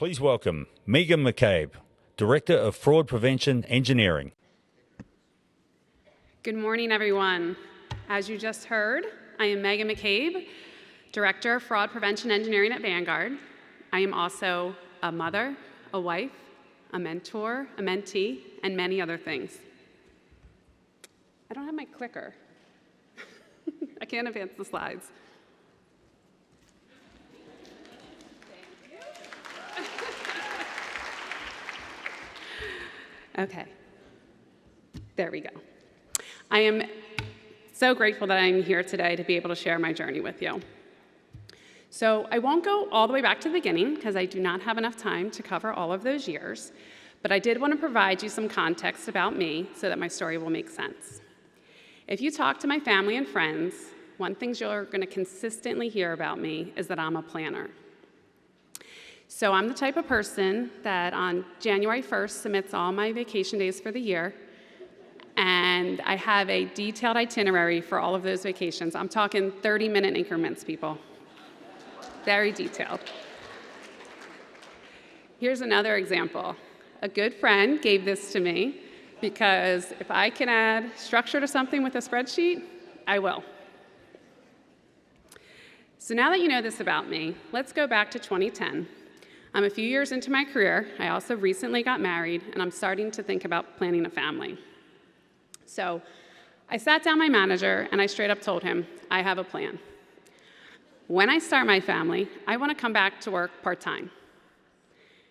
Please welcome Megan McCabe, Director of Fraud Prevention Engineering. Good morning, everyone. As you just heard, I am Megan McCabe, Director of Fraud Prevention Engineering at Vanguard. I am also a mother, a wife, a mentor, a mentee, and many other things. I don't have my clicker. I can't advance the slides. Okay, there we go. I am so grateful that I'm here today to be able to share my journey with you. So I won't go all the way back to the beginning because I do not have enough time to cover all of those years, but I did want to provide you some context about me so that my story will make sense. If you talk to my family and friends, one thing you're going to consistently hear about me is that I'm a planner. So I'm the type of person that on January 1st submits all my vacation days for the year, and I have a detailed itinerary for all of those vacations. I'm talking 30-minute increments, people. Very detailed. Here's another example. A good friend gave this to me because if I can add structure to something with a spreadsheet, I will. So now that you know this about me, let's go back to 2010. I'm a few years into my career. I also recently got married, and I'm starting to think about planning a family. So I sat down my manager, and I straight up told him, I have a plan. When I start my family, I want to come back to work part-time.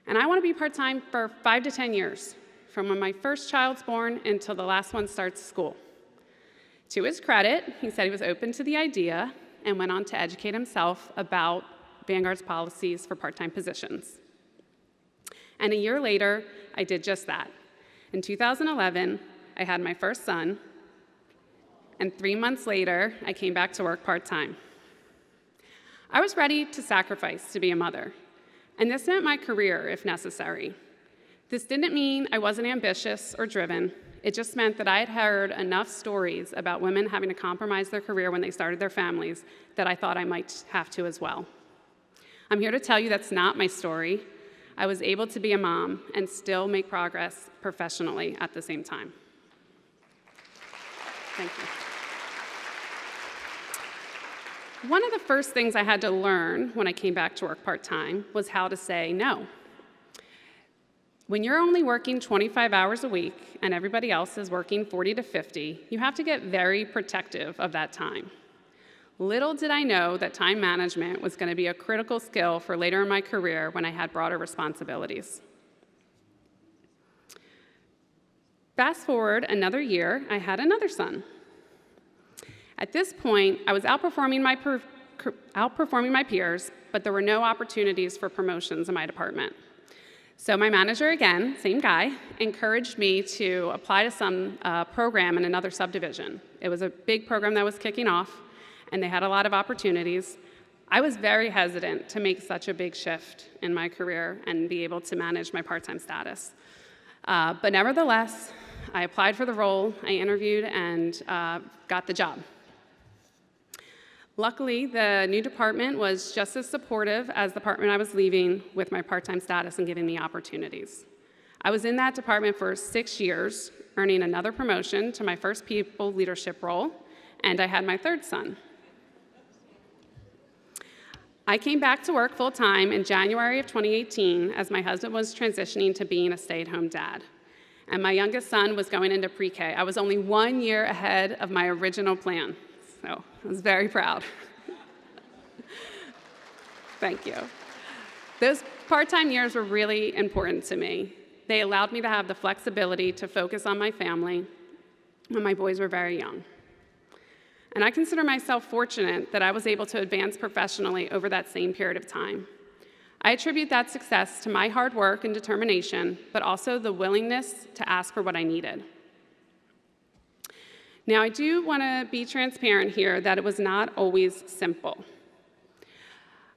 And I want to be part-time for 5 to 10 years, from when my first child's born until the last one starts school. To his credit, he said he was open to the idea and went on to educate himself about Vanguard's policies for part-time positions. And a year later, I did just that. In 2011, I had my first son, and 3 months later, I came back to work part-time. I was ready to sacrifice to be a mother, and this meant my career if necessary. This didn't mean I wasn't ambitious or driven. It just meant that I had heard enough stories about women having to compromise their career when they started their families that I thought I might have to as well. I'm here to tell you that's not my story. I was able to be a mom and still make progress professionally at the same time. Thank you. One of the first things I had to learn when I came back to work part-time was how to say no. When you're only working 25 hours a week and everybody else is working 40 to 50, you have to get very protective of that time. Little did I know that time management was going to be a critical skill for later in my career when I had broader responsibilities. Fast forward another year, I had another son. At this point, I was outperforming my peers, but there were no opportunities for promotions in my department. So my manager, again, same guy, encouraged me to apply to some program in another subdivision. It was a big program that was kicking off, and they had a lot of opportunities. I was very hesitant to make such a big shift in my career and be able to manage my part-time status. But nevertheless, I applied for the role, I interviewed, and got the job. Luckily, the new department was just as supportive as the department I was leaving with my part-time status and giving me opportunities. I was in that department for 6 years, earning another promotion to my first people leadership role, and I had my third son. I came back to work full-time in January of 2018 as my husband was transitioning to being a stay-at-home dad, and my youngest son was going into pre-K. I was only 1 year ahead of my original plan, so I was very proud. Thank you. Those part-time years were really important to me. They allowed me to have the flexibility to focus on my family when my boys were very young. And I consider myself fortunate that I was able to advance professionally over that same period of time. I attribute that success to my hard work and determination, but also the willingness to ask for what I needed. Now, I do want to be transparent here that it was not always simple.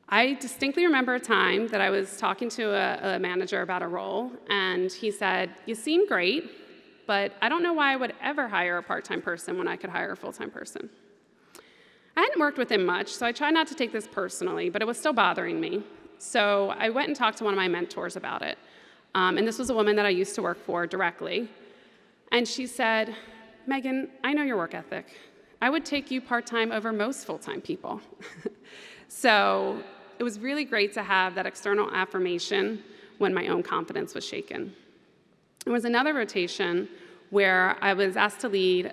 I distinctly remember a time that I was talking to a manager about a role, and he said, "You seem great, but I don't know why I would ever hire a part-time person when I could hire a full-time person." I hadn't worked with him much, so I tried not to take this personally, but it was still bothering me. So I went and talked to one of my mentors about it. And this was a woman that I used to work for directly. And she said, Megan, I know your work ethic. I would take you part-time over most full-time people. So it was really great to have that external affirmation when my own confidence was shaken. There was another rotation where I was asked to lead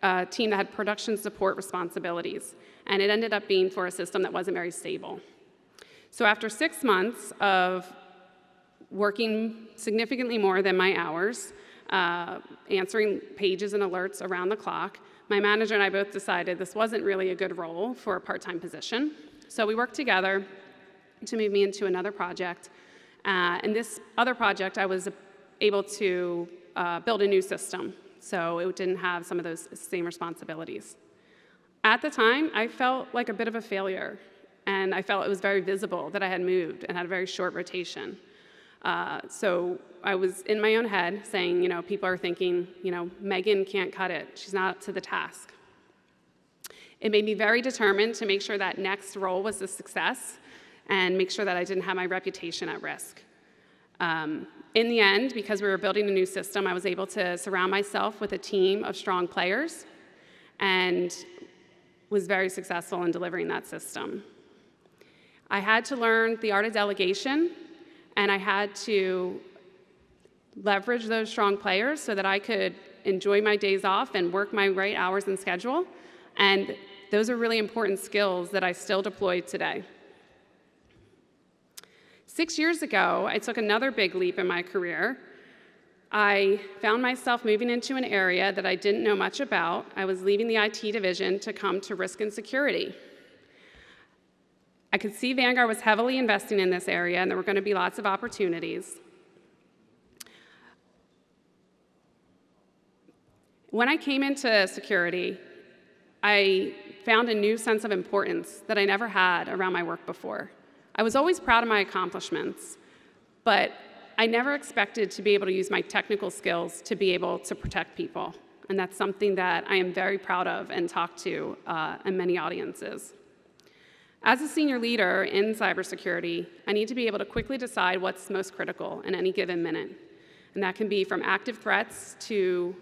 a team that had production support responsibilities, and it ended up being for a system that wasn't very stable. So after 6 months of working significantly more than my hours, answering pages and alerts around the clock, my manager and I both decided this wasn't really a good role for a part-time position. So we worked together to move me into another project. And this other project, I was able to build a new system, so it didn't have some of those same responsibilities. At the time, I felt like a bit of a failure, and I felt it was very visible that I had moved and had a very short rotation. So I was in my own head saying, people are thinking, Megan can't cut it. She's not up to the task. It made me very determined to make sure that next role was a success and make sure that I didn't have my reputation at risk. In the end, because we were building a new system, I was able to surround myself with a team of strong players and was very successful in delivering that system. I had to learn the art of delegation, and I had to leverage those strong players so that I could enjoy my days off and work my right hours and schedule. And those are really important skills that I still deploy today. 6 years ago, I took another big leap in my career. I found myself moving into an area that I didn't know much about. I was leaving the IT division to come to risk and security. I could see Vanguard was heavily investing in this area, and there were going to be lots of opportunities. When I came into security, I found a new sense of importance that I never had around my work before. I was always proud of my accomplishments, but I never expected to be able to use my technical skills to be able to protect people. And that's something that I am very proud of and talk to in many audiences. As a senior leader in cybersecurity, I need to be able to quickly decide what's most critical in any given minute. And that can be from active threats to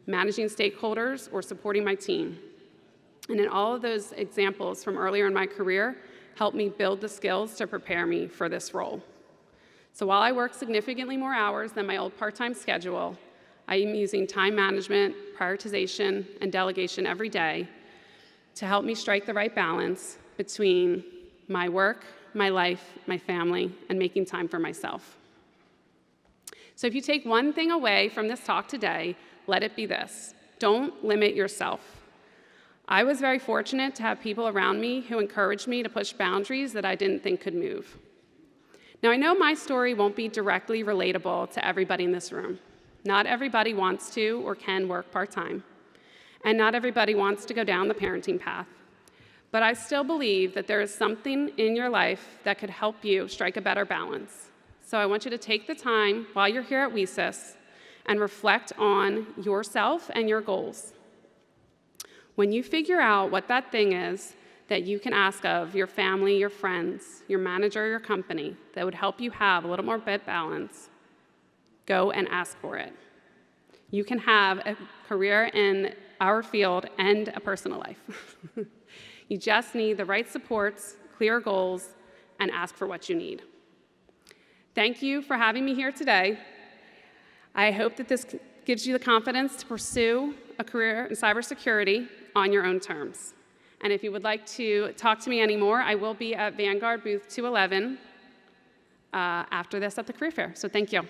managing stakeholders or supporting my team. And in all of those examples from earlier in my career, helped me build the skills to prepare me for this role. So while I work significantly more hours than my old part-time schedule, I am using time management, prioritization, and delegation every day to help me strike the right balance between my work, my life, my family, and making time for myself. So if you take one thing away from this talk today, let it be this: don't limit yourself. I was very fortunate to have people around me who encouraged me to push boundaries that I didn't think could move. Now, I know my story won't be directly relatable to everybody in this room. Not everybody wants to or can work part-time, and not everybody wants to go down the parenting path. But I still believe that there is something in your life that could help you strike a better balance. So I want you to take the time while you're here at WESIS and reflect on yourself and your goals. When you figure out what that thing is that you can ask of your family, your friends, your manager, your company that would help you have a little more balance, go and ask for it. You can have a career in our field and a personal life. You just need the right supports, clear goals, and ask for what you need. Thank you for having me here today. I hope that this gives you the confidence to pursue a career in cybersecurity on your own terms. And if you would like to talk to me anymore, I will be at Vanguard booth 211 after this at the career fair. So thank you.